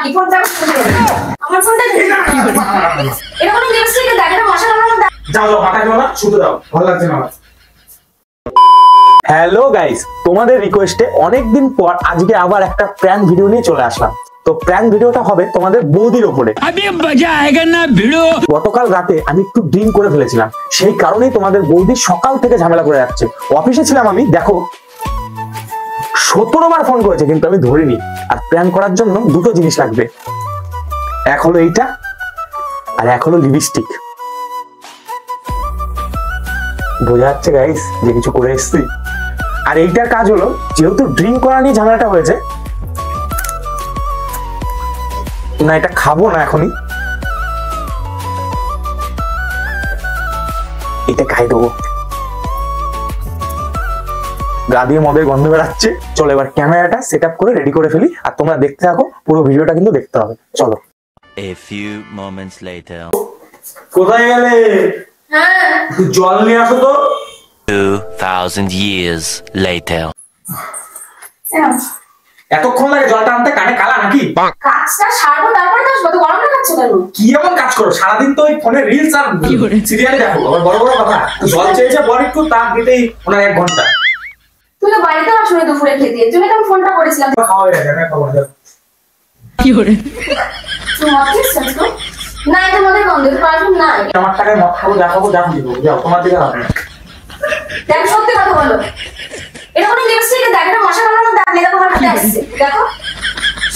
Lucky ফোনটা আমার ফোনটা এরকম লিপস্টিকে দেখ এটা মশা লাগানো দাও যাও মাথা দাও না শুতে দাও ভালো লাগছে না আমার। হ্যালো গাইস, তোমাদের রিকোয়েস্টে অনেকদিন পর আজকে আবার একটা প্র্যাঙ্ক ভিডিও নিয়ে চলে আসলাম। তো প্র্যাঙ্ক ভিডিওটা হবে তোমাদের বৌদির উপরে। গতকাল রাতে আমি একটু ড্রিঙ্ক করে ফেলেছিলাম, সেই কারণেই তোমাদের বৌদি সকাল থেকে ঝামেলা করে যাচ্ছে। অফিসে ছিলাম আমি, দেখো 17 বার ফোন করেছে কিন্তু আমি ধরিনি। আর প্র্যাঙ্ক করার জন্য দুটো জিনিস লাগবে, এক হলো এইটা আর এক হলো লিপস্টিক। বোঝা যাচ্ছে গাইস যে কিছু করে এসছি। আর এইটার কাজ হলো, যেহেতু ড্রিঙ্ক করা নিয়ে ঝামেলাটা হয়েছে, না এটা খাবো না এখনই, এটা খাই দেবো। গা দিয়ে মদের গন্ধ বেরাচ্ছে। চলো এবার ক্যামেরাটা সেট আপ করে রেডি করে ফেলি, আর তোমরা দেখতে থাকো, পুরো ভিডিওটা কিন্তু দেখতে হবে। চলো। A few moments later. কোথায় গেলে? হ্যাঁ জল নিয়ে আসো তো। 2000 years later. এতক্ষণ লাগে জলটা আনতে? কানে কালা নাকি? কাজটা সারবো তারপরে তো আসবো। তো গরম লাগাচ্ছ কেন? কি এমন কাজ করো সারাদিন? তো ওই ফোনে রিলস আর সিরিয়ালে দেখো, আবার বড় বড় কথা। জল চেয়েছে বল একটু, তার দিতেই ওনার 1 ঘন্টা। তুমি তো বাড়িতে আসো না দুপুরে খেতে, তুমি তো ফোনটা করেছিলাম। খাওয়া হয়ে গেছে, খাওয়া হয়ে গেছে। কি করে তুমি অফিস যাচ্ছো না? এটা মধ্যে গন্ধ পারফিউম না। আমার টাকায় মদ খাবো, দেখাবো, দেখো দিব, যাও তোমার দিকে হবে না। দেখো সত্যি কথা বলো, এটা কোনো লিপস্টিকে দেখ এটা মশা লাগানো দাগ নেই, তোমার হাতে আসছে। দেখো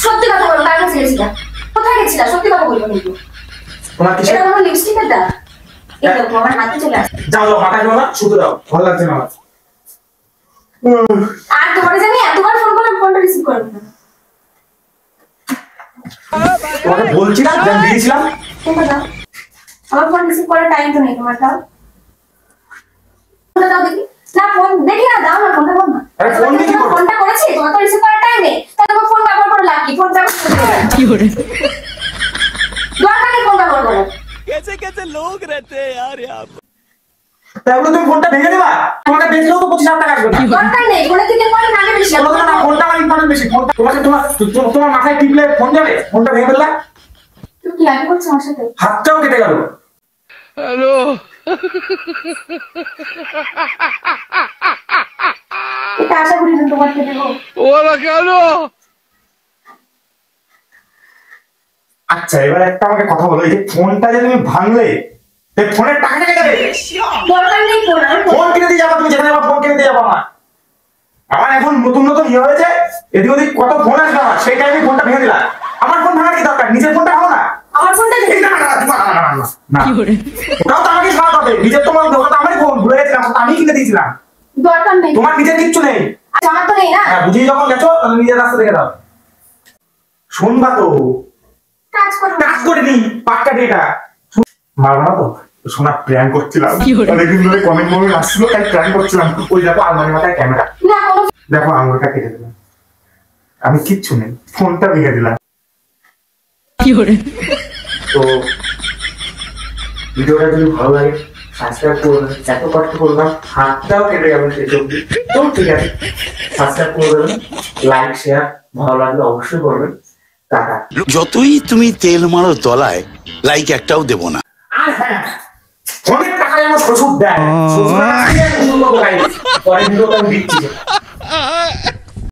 সত্যি কথা বলো, কার কাছে গেছিলা? কোথায় গেছিলা? সত্যি কথা বলবো কিন্তু। তোমার কি এটা কোনো লিপস্টিকের দাগ? এই দেখো আমার হাতে চলে আসছে। যাও মাথা দাও না শুতে দাও, ভালো লাগছে না আমার। আর তোমার জানি এতবার ফোন করলাম, ফোনটা রিসিভ করবে না। তোমাকে বলছিলাম যে দিয়েছিলাম, ফোনটা দাও। আমার ফোন রিসিভ করার টাইম তো নেই তোমার, দাও ফোনটা দাও দেখি। না ফোন দেখি না, দাও না ফোনটা, দাও না। আরে ফোন দেখি করো। ফোনটা করেছি, তোমার তো রিসিভ করার টাইম নেই, তাহলে তোমার ফোন ব্যবহার করে লাভ কি? ফোন ব্যবহার কি করে দরকার নেই ফোন ব্যবহার করার। कैसे कैसे लोग रहते हैं यार यहाँ पे। তাহলে তুমি ফোনটা ভেঙে দেবা? তোমাকে বেচলেও তো 25,000 টাকা আসবে না। দরকার নেই, ফোনে থেকে পরে নাগে বেশি। বলো না ফোনটা আমার ইম্পর্টেন্ট বেশি। ফোনটা তোমাকে তোমার মাথায় টিপলে ফোন যাবে, ফোনটা ভেঙে ফেললা। তুমি কি আগে করছো আমার সাথে? হাতটাও কেটে গেল। हेलो এটা আশা করি না তোমার থেকে দেবো। ওরা কেন? আচ্ছা এবার একটা আমাকে কথা বলো, এই যে ফোনটা যে তুমি ভাঙলে, এই ফোনের টাকা কে দেবে? দরকার নেই ফোন, আমি ফোন কিনে দিয়ে যাবা, তুমি যেখানে যাবা ফোন কিনে দিয়ে যাবা না। আমার এখন নতুন নতুন ইয়ে হয়েছে, এদিক ওদিক কত ফোন আসবে আমার, সেই টাইমে ফোনটা ভেঙে দিলাম। আমার ফোন ভাঙার কি দরকার? নিজের ফোনটা ভাঙো না। আমার ফোনটা এই না না না না না না না, ওটাও তো আমাকে সাথ হবে। নিজের তোমার ওটা তো আমারই ফোন, ভুলে গেছিলাম, ওটা আমি কিনে দিয়েছিলাম। দরকার নেই, তোমার নিজের কিচ্ছু নেই। আচ্ছা আমার তো নেই না। হ্যাঁ বুঝিয়ে যখন গেছো তাহলে নিজের রাস্তা দেখে দাও। শুনবা তো, কাজ করো কাজ করে নি পাক্কা ডেটা মারবো না তো। শোনা প্র্যাঙ্ক করছিলাম, অনেকদিন ধরে কমেন্ট আসছিল, তাই প্র্যাঙ্ক করছিলাম। ওই দেখো আলমারি মাথায় ক্যামেরা, না কোনো দেখো আঙুলটা কেটে দিলাম, আমি কিচ্ছু নেই, ফোনটা ভেঙে দিলাম। তো ভিডিওটা যদি ভালো লাগে সাবস্ক্রাইব করবেন। এত কষ্ট করলাম, হাতটাও কেটে গেল সেই ছবি, তো ঠিক আছে সাবস্ক্রাইব করে দেবেন, লাইক শেয়ার ভালো লাগলে অবশ্যই করবেন। টাটা। যতই তুমি তেল মারো তলায়, লাইক একটাও দেব না। আর হ্যাঁ, অনেক টাকা যেন শ্বশুর দেয়, শ্বশুর পরে ভিডিওটা আমি দিচ্ছি।